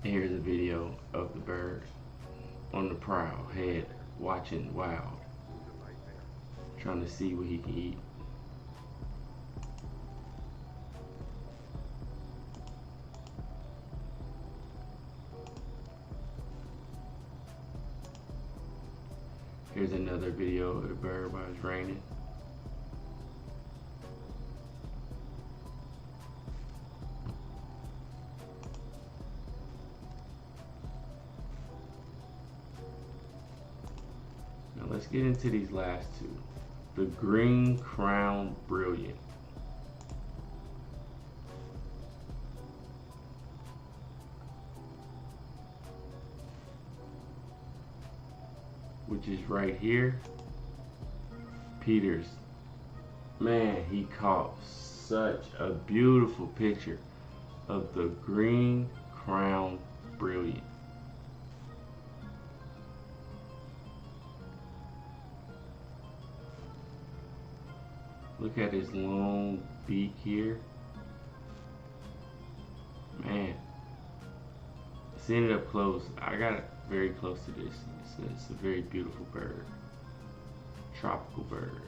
Here's a video of the bird on the prowl, head watching wild, trying to see what he can eat. Here's another video of the bird while it's raining. Now let's get into these last two. The green crown brilliant. Which is right here. Peters. Man, he caught such a beautiful picture of the green crown brilliant. Look at his long beak here. Man, seeing it up close, I got very close to this. It's a very beautiful bird. Tropical bird.